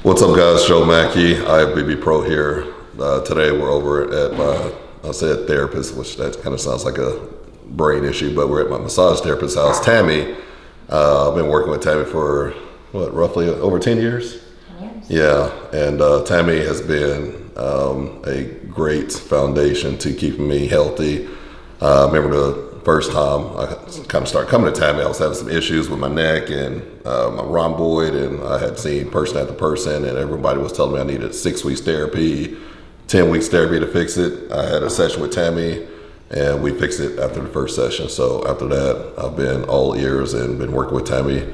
What's up, guys? Joe Mackey, IFBB Pro here. Today we're over at my, I said therapist, which that kind of sounds like a brain issue, but we're at my massage therapist's house, Tammy. I've been working with Tammy for, roughly over 10 years? 10 years. Yeah, and Tammy has been a great foundation to keeping me healthy. I remember the first time I kind of started coming to Tammy, I was having some issues with my neck and my rhomboid, and I had seen person after person, and everybody was telling me I needed 6 weeks therapy, 10 weeks therapy to fix it. I had a session with Tammy, and we fixed it after the first session. So after that, I've been all ears and been working with Tammy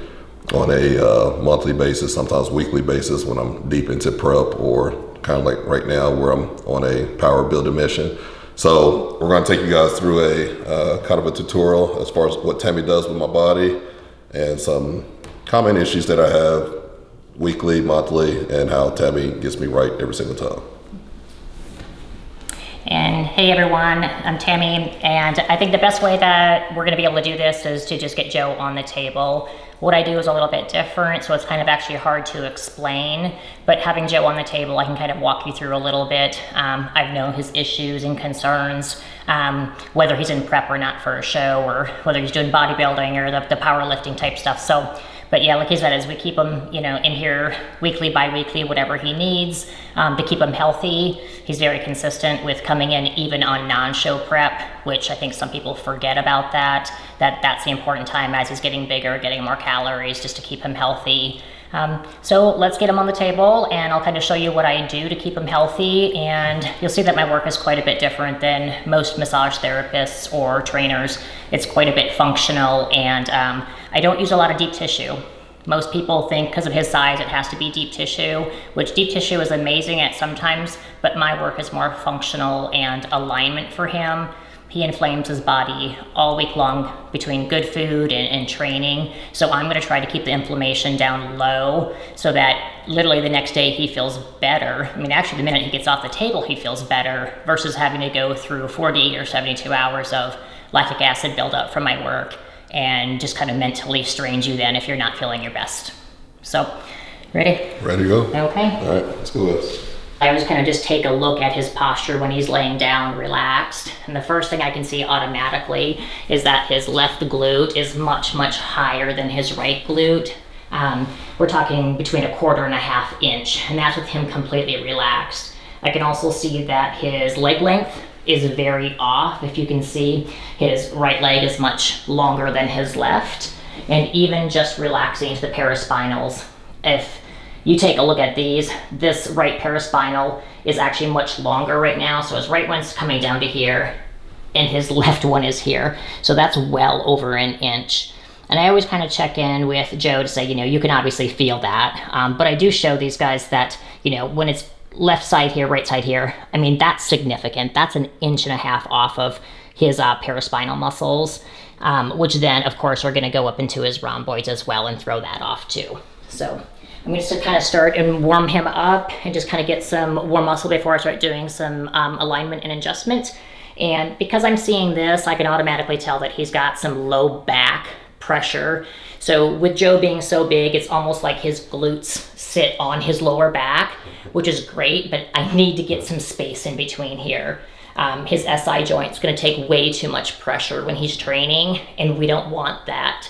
on a monthly basis, sometimes weekly basis when I'm deep into prep, or kind of like right now where I'm on a power building mission. So we're going to take you guys through a kind of a tutorial as far as what Tammy does with my body and some common issues that I have weekly, monthly, and how Tammy gets me right every single time. And hey everyone, I'm Tammy, and I think the best way that we're gonna be able to do this is to just get Joe on the table. What I do is a little bit different, so it's kind of actually hard to explain, but having Joe on the table, I can kind of walk you through a little bit. I've known his issues and concerns, whether he's in prep or not for a show, or whether he's doing bodybuilding or the powerlifting type stuff. So, but yeah, like he said, as we keep him, in here weekly, bi-weekly, whatever he needs to keep him healthy. He's very consistent with coming in even on non-show prep, which I think some people forget about that's the important time as he's getting bigger, getting more calories, just to keep him healthy. So let's get him on the table, and I'll kind of show you what I do to keep him healthy, and you'll see that my work is quite a bit different than most massage therapists or trainers. It's quite a bit functional, and I don't use a lot of deep tissue. Most people think because of his size it has to be deep tissue, which deep tissue is amazing at sometimes, but my work is more functional and alignment for him. He inflames his body all week long between good food and training. So I'm gonna try to keep the inflammation down low so that literally the next day he feels better. I mean, actually the minute he gets off the table, he feels better versus having to go through 48 or 72 hours of lactic acid buildup from my work, and just kind of mentally strains you then if you're not feeling your best. So, ready? Ready to go. Okay. All right, let's go with this. I always kind of just take a look at his posture when he's laying down relaxed. And the first thing I can see automatically is that his left glute is much, much higher than his right glute. We're talking between 1/4 and 1/2 inch, and that's with him completely relaxed. I can also see that his leg length is very off. If you can see, his right leg is much longer than his left. And even just relaxing the paraspinals, if you take a look at these, this right paraspinal is actually much longer right now. So his right one's coming down to here, and his left one is here. So that's well over 1 inch. And I always kind of check in with Joe to say, you can obviously feel that. But I do show these guys that, when it's left side here, right side here, I mean, that's significant. That's 1.5 inches off of his paraspinal muscles, which then, of course, are gonna go up into his rhomboids as well and throw that off too. So I'm going to kind of start and warm him up and just kind of get some warm muscle before I start doing some alignment and adjustment. And because I'm seeing this, I can automatically tell that he's got some low back pressure. So with Joe being so big, it's almost like his glutes sit on his lower back, which is great, but I need to get some space in between here. His SI joint's going to take way too much pressure when he's training, and we don't want that.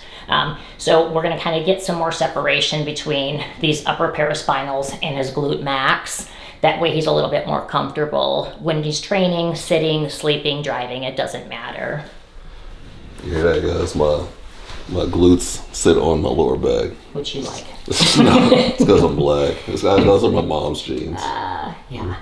So we're going to kind of get some more separation between these upper paraspinals and his glute max. That way he's a little bit more comfortable when he's training, sitting, sleeping, driving. It doesn't matter. You hear that, guys? My glutes sit on my lower back. Which you like? No, it's because I'm black. Those are my mom's jeans. Yeah.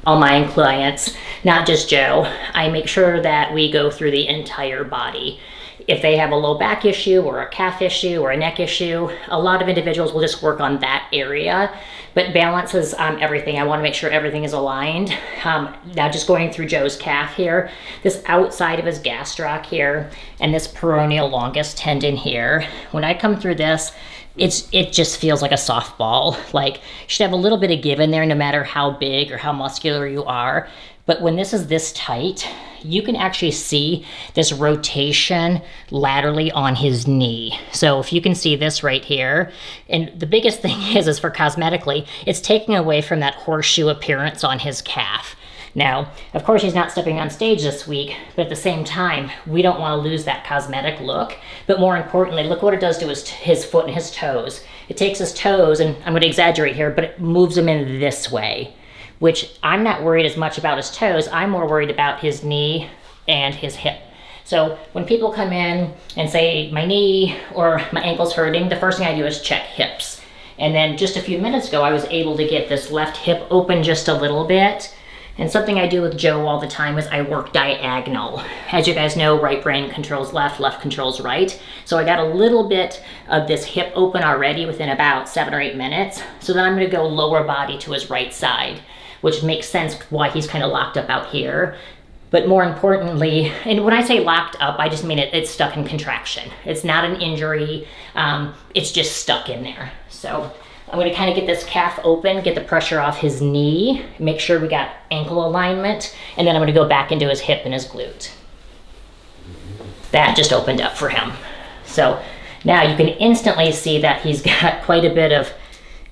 All my clients, not just Joe, I make sure that we go through the entire body. If they have a low back issue or a calf issue or a neck issue, a lot of individuals will just work on that area, but balance is everything. I want to make sure everything is aligned. Now just going through Joe's calf here, this outside of his gastroc here, and this peroneal longus tendon here, when I come through this, it just feels like a softball. Like, you should have a little bit of give in there no matter how big or how muscular you are. But when this is this tight, you can actually see this rotation laterally on his knee. So if you can see this right here, and the biggest thing is for cosmetically, it's taking away from that horseshoe appearance on his calf. Now, of course, he's not stepping on stage this week, but at the same time, we don't want to lose that cosmetic look. But more importantly, look what it does to his foot and his toes. It takes his toes, and I'm going to exaggerate here, but it moves them in this way, which I'm not worried as much about his toes. I'm more worried about his knee and his hip. So when people come in and say, my knee or my ankle's hurting, the first thing I do is check hips. And then just a few minutes ago, I was able to get this left hip open just a little bit. And something I do with Joe all the time is I work diagonal. As you guys know, right brain controls left, left controls right. So I got a little bit of this hip open already within about 7 or 8 minutes. So then I'm gonna go lower body to his right side, which makes sense why he's kind of locked up out here. But more importantly, and when I say locked up, I just mean it's stuck in contraction. It's not an injury, it's just stuck in there. So I'm going to kind of get this calf open, get the pressure off his knee, make sure we got ankle alignment, and then I'm going to go back into his hip and his glute. That just opened up for him. So now you can instantly see that he's got quite a bit of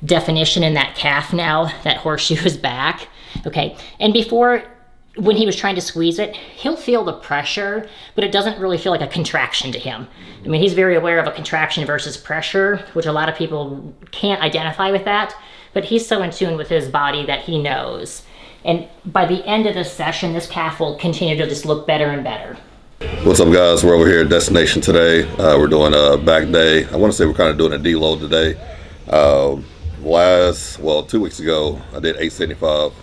definition in that calf now. That horseshoe is back. Okay, and before, when he was trying to squeeze it, he'll feel the pressure, but it doesn't really feel like a contraction to him. I mean, he's very aware of a contraction versus pressure, which a lot of people can't identify with that, but he's so in tune with his body that he knows. And by the end of this session, this calf will continue to just look better and better. What's up, guys? We're over here at Destination today. We're doing a back day. I want to say we're kind of doing a deload today. 2 weeks ago, I did 875.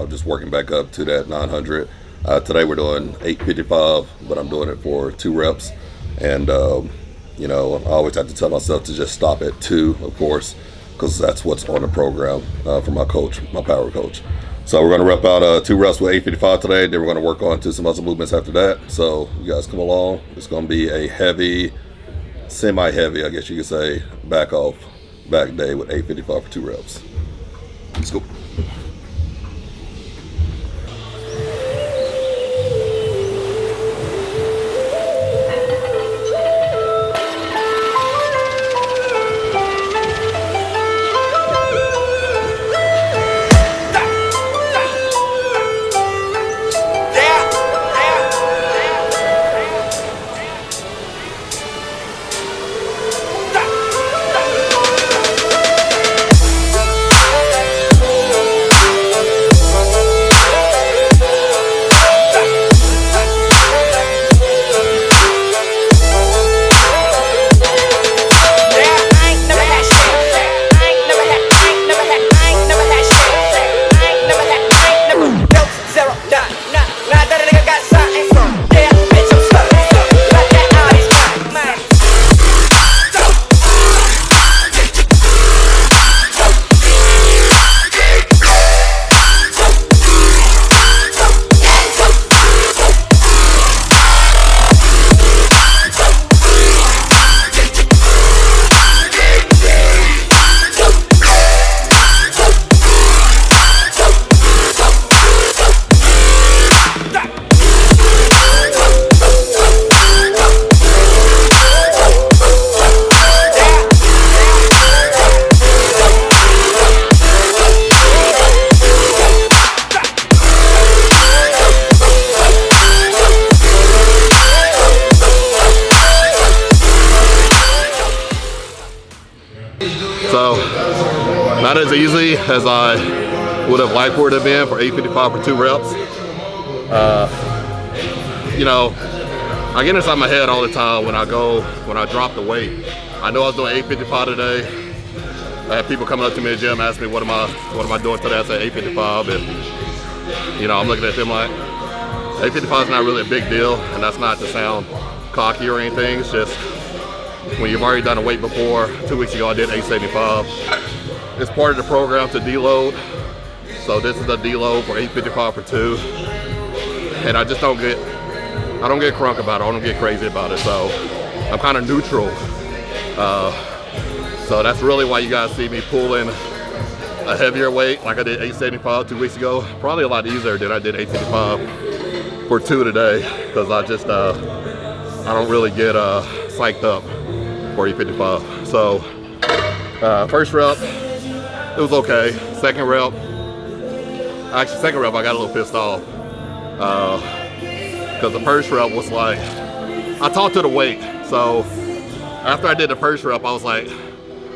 Just working back up to that 900. Today we're doing 855, but I'm doing it for 2 reps. And, you know, I always have to tell myself to just stop at 2, of course, because that's what's on the program from my coach, my power coach. So we're going to rep out 2 reps with 855 today. Then we're going to work on to some other movements after that. So you guys come along. It's going to be a heavy, semi-heavy, I guess you could say, back day with 855 for 2 reps. Let's go. So, not as easy as I would have liked for it to have been for 855 for 2 reps. You know, I get inside my head all the time when I drop the weight. I know I was doing 855 today. I had people coming up to me in the gym asking me what am I doing today? I said 855, and you know, I'm looking at them like 855 is not really a big deal, and that's not to sound cocky or anything. It's just when you've already done a weight before. 2 weeks ago I did 875. It's part of the program to deload, so this is the deload for 855 for 2, and I just don't get crunk about it. I don't get crazy about it, so I'm kind of neutral So that's really why you guys see me pulling a heavier weight, like I did 875 2 weeks ago. Probably a lot easier than I did 855 for 2 today, because I just I don't really get psyched up for 855. So first rep, it was okay. Second rep I got a little pissed off because the first rep was like, I talked to the weight. So after I did the first rep, I was like,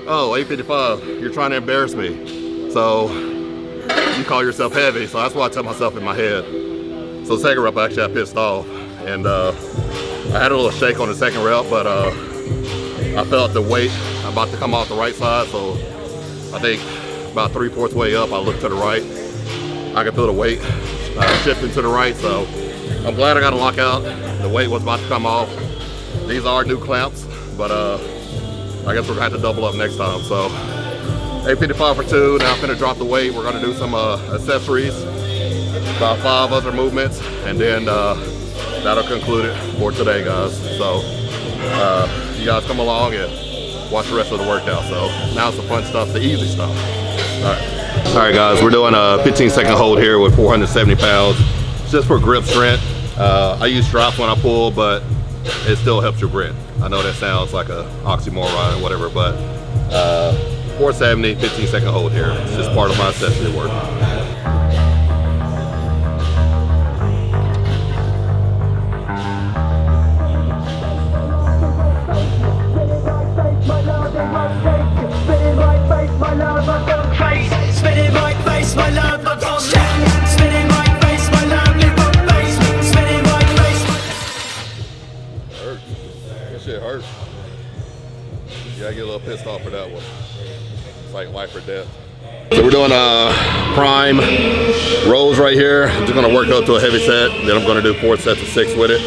oh, 855, you're trying to embarrass me. So you call yourself heavy. So that's what I tell myself in my head. So second rep, actually I pissed off. And I had a little shake on the second rep, but I felt the weight about to come off the right side. So I think about 3/4 way up, I looked to the right. I could feel the weight shifting to the right. So I'm glad I got a lockout. The weight was about to come off. These are new clamps, but I guess we're gonna have to double up next time. So 855 for 2. Now I'm gonna drop the weight. We're gonna do some accessories, about 5 other movements, and then that'll conclude it for today, guys. So you guys come along and watch the rest of the workout. So now it's the fun stuff, the easy stuff. All right, guys, we're doing a 15-second hold here with 470 pounds. It's just for grip strength. I use straps when I pull, but it still helps your grip. I know that sounds like an oxymoron or whatever, but 470, 15-second hold here. It's just part of my accessory work. Hurt. Yeah, I get a little pissed off for that one. It's like life or death. So we're doing prime rows right here. I'm just gonna work up to a heavy set. Then I'm gonna do 4 sets of 6 with it.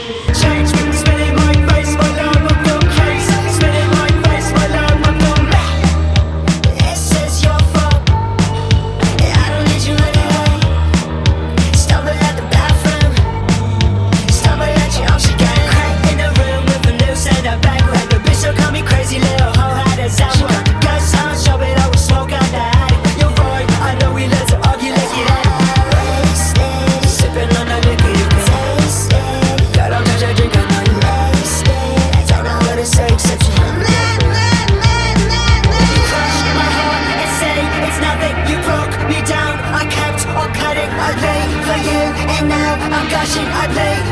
I play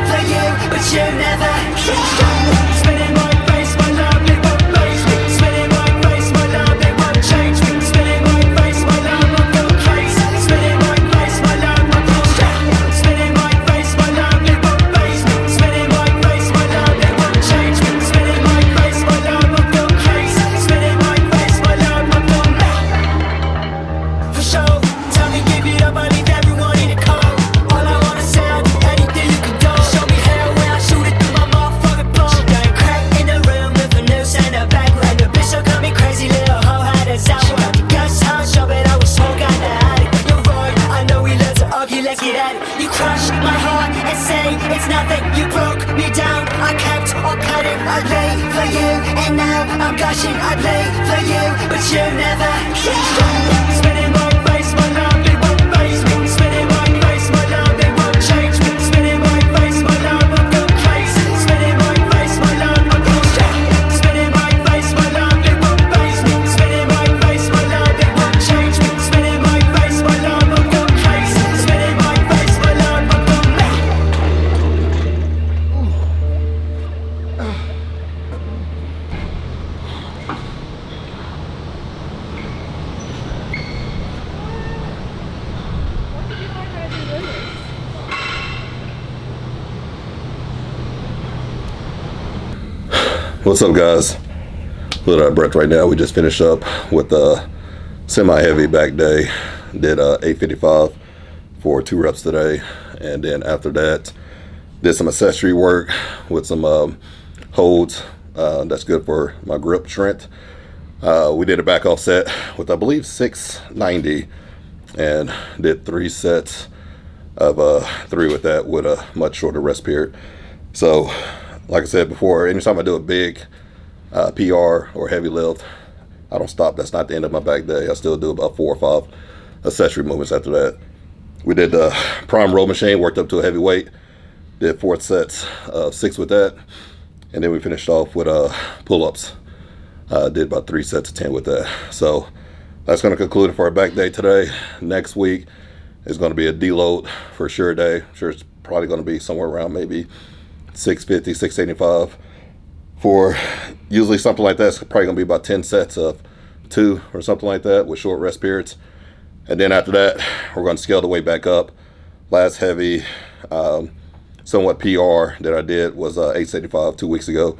for you, but you never spinning my face, my love, it won't face me. Spinning my face, my love, it won't change me. Spinning my face, my love, I'm going crazy. Spinning my face, my love, I'm going spinning my face, my love, it won't face me. Spinning my face, my love, it won't change me. Spinning my face, my love, I'm going crazy. Spinning my face, my love, I'm going for sure. Tell me, give it up, I leave everyone in the cold. You crush my heart and say it's nothing. You broke me down. I kept on cutting. I lay for you, and now I'm gushing. I play for you, but you never spinning my face, my love, it won't face me. Spinning my face, my love, it won't change me. Spinning my face, my love, I'm going crazy. Spinning my face, my love, I'm going spinning my face, my love, it won't face me. Spinning my face, my love, it won't change me. Spinning my face, my love, I'm going crazy. Spinning my face, my love, I'm going What's up, guys? A little out of breath right now. We just finished up with a semi-heavy back day. Did 855 for 2 reps today, and then after that did some accessory work with some holds. That's good for my grip strength. We did a back off set with, I believe, 690, and did 3 sets of 3 with that, with a much shorter rest period. So like I said before, anytime I do a big PR or heavy lift, I don't stop. That's not the end of my back day. I still do about 4 or 5 accessory movements after that. We did the prime row machine, worked up to a heavy weight, did 4 sets of 6 with that, and then we finished off with pull-ups. Did about 3 sets of 10 with that. So that's going to conclude it for our back day today. Next week is going to be a deload for sure day. I'm sure it's probably going to be somewhere around maybe 650, 685. For usually something like that's probably going to be about 10 sets of 2 or something like that with short rest periods. And then after that, we're going to scale the weight back up. Last heavy, somewhat PR that I did was 875 2 weeks ago.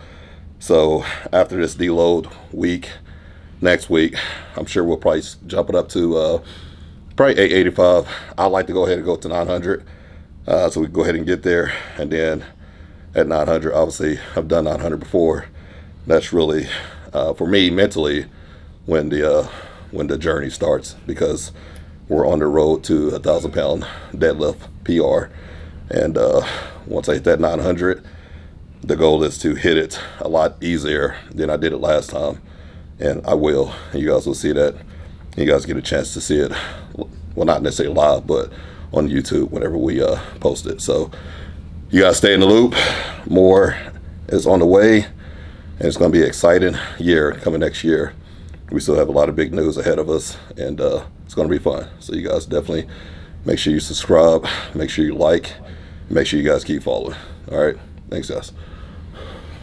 So after this deload week, next week, I'm sure we'll probably jump it up to probably 885. I'd like to go ahead and go to 900. So we can go ahead and get there. And then at 900, obviously I've done 900 before. That's really, for me mentally, when the journey starts, because we're on the road to 1,000-pound deadlift PR. And once I hit that 900, the goal is to hit it a lot easier than I did it last time. And I will. And you guys will see that. You guys get a chance to see it. Well, not necessarily live, but on YouTube whenever we post it. So you guys stay in the loop. More is on the way. And it's going to be an exciting year coming next year. We still have a lot of big news ahead of us, and it's going to be fun. So you guys definitely make sure you subscribe, make sure you like, make sure you guys keep following. All right, thanks guys.